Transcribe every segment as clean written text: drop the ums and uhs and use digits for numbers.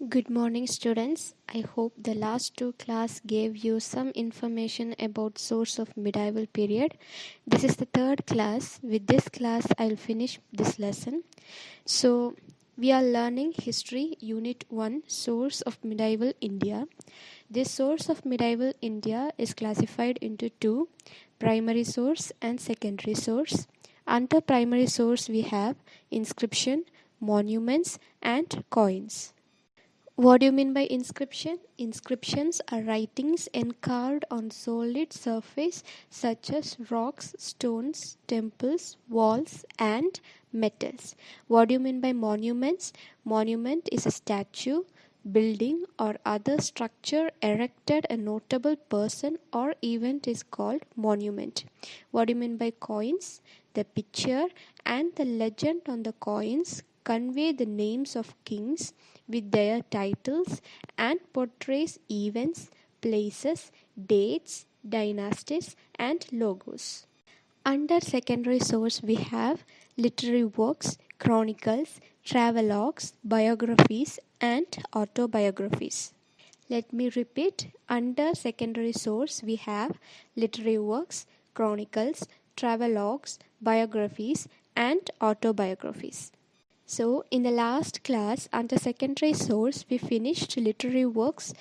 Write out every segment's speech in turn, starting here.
Good morning, students. I hope the last two class gave you some information about source of medieval period. This is the third class. With this class, I'll finish this lesson. So, we are learning History Unit 1, Source of Medieval India. This source of medieval India is classified into two, primary source and secondary source. Under primary source, we have inscription, monuments, and coins. What do you mean by inscription? Inscriptions are writings encarved on solid surface such as rocks, stones, temples, walls, and metals. What do you mean by monuments? Monument is a statue, building, or other structure erected a notable person or event is called monument. What do you mean by coins? The picture and the legend on the coins convey the names of kings with their titles and portrays events, places, dates, dynasties, and logos. Under secondary source, we have literary works, chronicles, travelogues, biographies, and autobiographies. Let me repeat. Under secondary source, we have literary works, chronicles, travelogues, biographies, and autobiographies. So, in the last class, under secondary source, we finished literary works,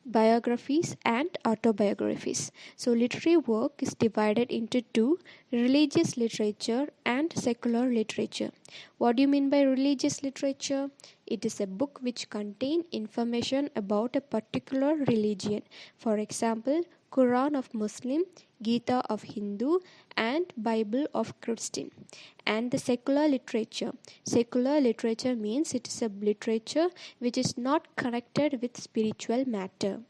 biographies, and autobiographies. So, literary work is divided into two, religious literature and secular literature. What do you mean by religious literature? It is a book which contains information about a particular religion. For example, Quran of Muslim, Gita of Hindu, and Bible of Christian. And the secular literature. Secular literature means it is a literature which is not connected with spiritual matter.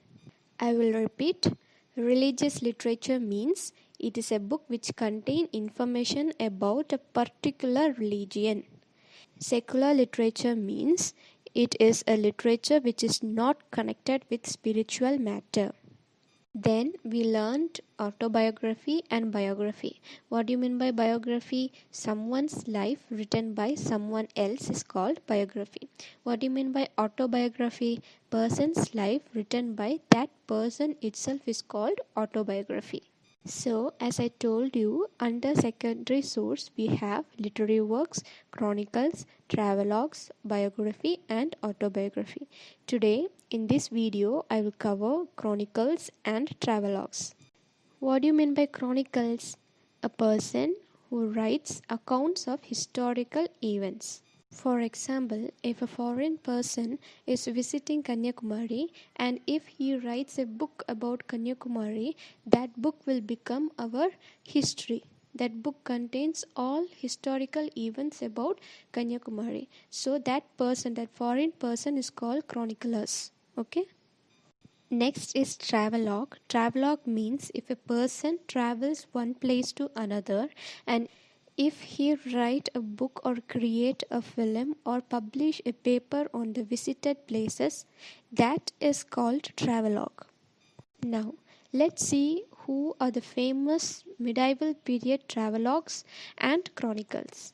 I will repeat. Religious literature means it is a book which contains information about a particular religion. Secular literature means it is a literature which is not connected with spiritual matter. Then we learned autobiography and biography. What do you mean by biography? Someone's life written by someone else is called biography. What do you mean by autobiography? Person's life written by that person itself is called autobiography. So, as I told you, under secondary source we have literary works, chronicles, travelogues, biography, and autobiography. Today, in this video, I will cover chronicles and travelogues. What do you mean by chronicles? A person who writes accounts of historical events. For example, if a foreign person is visiting Kanyakumari and if he writes a book about Kanyakumari, that book will become our history. That book contains all historical events about Kanyakumari. So that foreign person is called chroniclers. Okay? Next is travelogue. Travelogue means if a person travels one place to another, and if he write a book or create a film or publish a paper on the visited places, that is called travelogue. Now, let's see who are the famous medieval period travelogues and chronicles.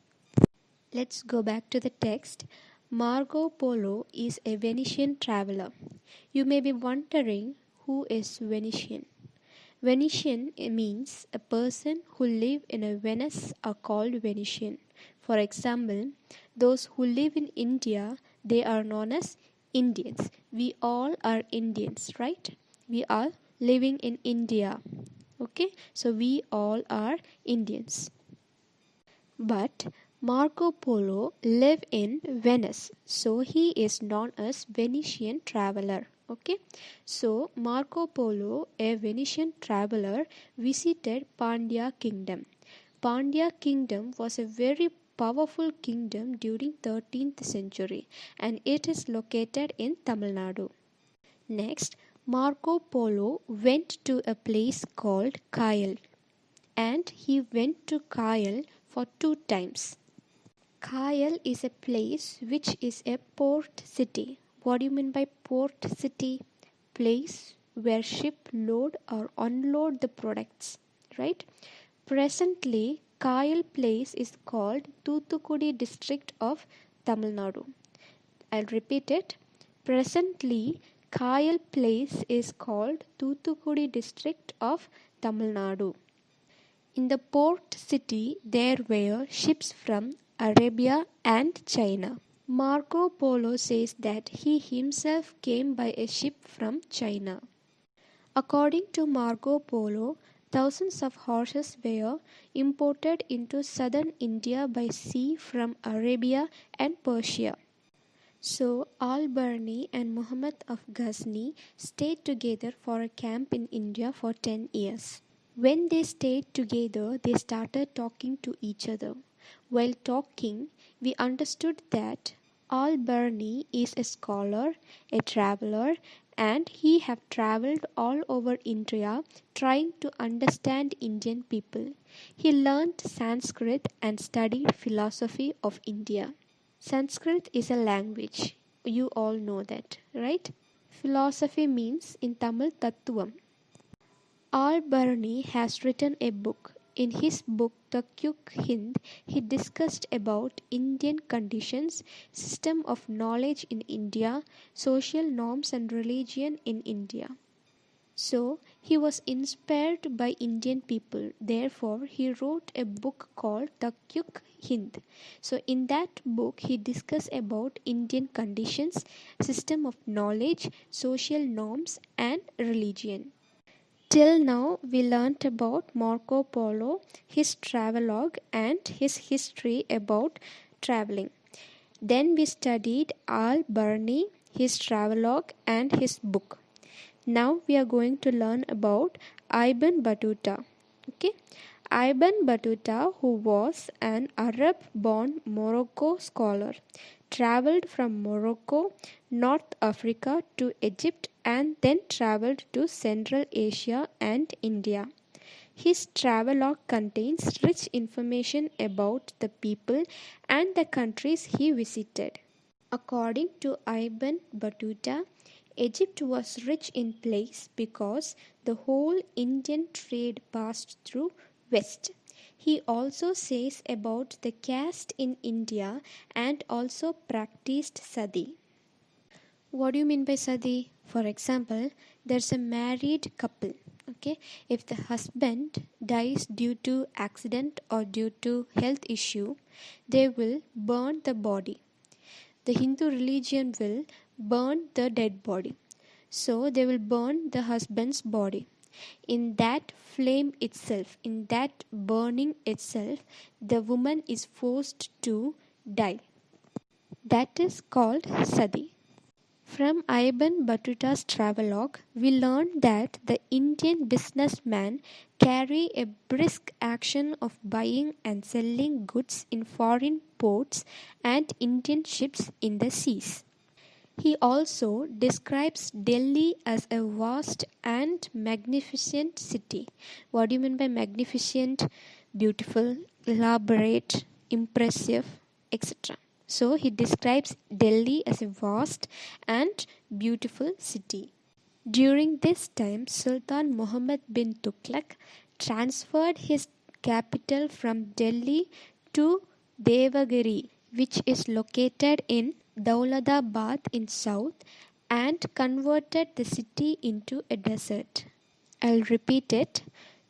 Let's go back to the text. Marco Polo is a Venetian traveler. You may be wondering who is Venetian. Venetian means a person who live in a Venice are called Venetian. For example, those who live in India, they are known as Indians. We all are Indians, right? We are living in India. Okay, so we all are Indians. But Marco Polo lived in Venice, so he is known as Venetian traveler. Okay, so Marco Polo, a Venetian traveler, visited Pandya kingdom. Pandya kingdom was a very powerful kingdom during 13th century and it is located in Tamil Nadu. Next, Marco Polo went to a place called Kayal and he went to Kayal for 2 times. Kayal is a place which is a port city. What do you mean by port city? Place where ship load or unload the products, right? Presently, Kayal place is called Thoothukudi district of Tamil Nadu. I'll repeat it. Presently, Kayal place is called Thoothukudi district of Tamil Nadu. In the port city there were ships from Arabia and China. Marco Polo says that he himself came by a ship from China. According to Marco Polo, thousands of horses were imported into southern India by sea from Arabia and Persia. So Al-Biruni and Muhammad of Ghazni stayed together for a camp in India for 10 years. When they stayed together, they started talking to each other. While talking, we understood that Al-Biruni is a scholar, a traveler, and he have traveled all over India trying to understand Indian people. He learnt Sanskrit and studied philosophy of India. Sanskrit is a language. You all know that, right? Philosophy means in Tamil Tattvam. Al-Biruni has written a book. In his book Takyuk Hind, he discussed about Indian conditions, system of knowledge in India, social norms and religion in India. So, he was inspired by Indian people. Therefore, he wrote a book called Takyuk Hind. So, in that book, he discussed about Indian conditions, system of knowledge, social norms, and religion. Till now, we learnt about Marco Polo, his travelogue, and his history about traveling. Then we studied Al-Biruni, his travelogue, and his book. Now we are going to learn about Ibn Battuta. Okay, Ibn Battuta, who was an Arab-born Morocco scholar, traveled from Morocco, North Africa to Egypt and then traveled to Central Asia and India. His travelogue contains rich information about the people and the countries he visited. According to Ibn Battuta, Egypt was rich in place because the whole Indian trade passed through West. He also says about the caste in India and also practiced sati. What do you mean by sati? For example, there's a married couple. Okay, if the husband dies due to accident or due to health issue, they will burn the body. The Hindu religion will burn the dead body. So they will burn the husband's body. In that flame itself, in that burning itself, the woman is forced to die. That is called sati. From Ibn Battuta's travelogue, we learn that the Indian businessmen carry a brisk action of buying and selling goods in foreign ports and Indian ships in the seas. He also describes Delhi as a vast and magnificent city. What do you mean by magnificent? Beautiful, elaborate, impressive, etc. So he describes Delhi as a vast and beautiful city. During this time, Sultan Muhammad bin Tughlaq transferred his capital from Delhi to Devagiri, which is located in Daulatabad in south, and converted the city into a desert. I'll repeat it.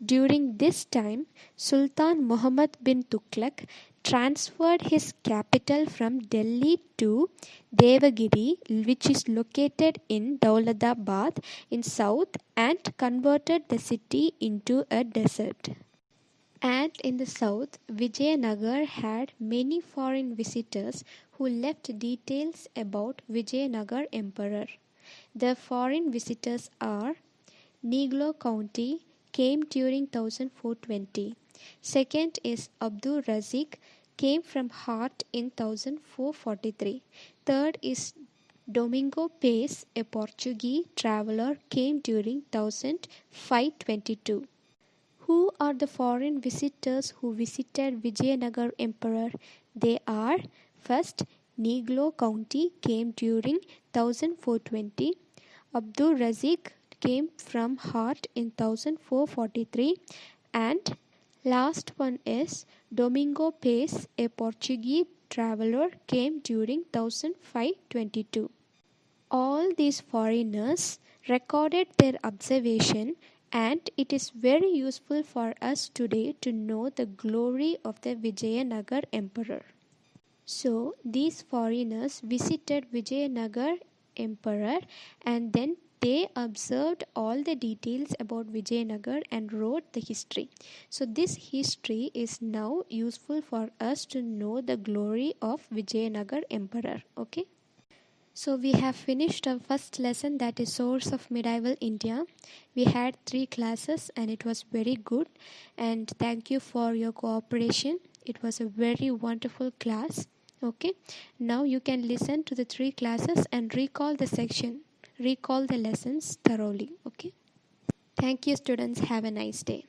During this time, Sultan Muhammad bin Tughlaq transferred his capital from Delhi to Devagiri, which is located in Daulatabad in south, and converted the city into a desert. And in the south, Vijayanagar had many foreign visitors who left details about Vijayanagar Emperor. The foreign visitors are Niglo County came during 1420. Second is Abdul Razik came from Hart in 1443. Third is Domingo Pace, a Portuguese traveller, came during 1522. Who are the foreign visitors who visited Vijayanagar Emperor? They are first Niglo County came during 1420. Abdul Razik came from Hart in 1443, and last one is Domingo Pace, a Portuguese traveller, came during 1522. All these foreigners recorded their observation, and it is very useful for us today to know the glory of the Vijayanagar emperor. So these foreigners visited Vijayanagar emperor, and then they observed all the details about Vijayanagar and wrote the history. So this history is now useful for us to know the glory of Vijayanagar emperor. Okay. So we have finished our first lesson, that is source of medieval India. We had 3 classes and it was very good, and thank you for your cooperation. It was a very wonderful class. Okay, now you can listen to the 3 classes and recall the lessons thoroughly. Okay, thank you students, have a nice day.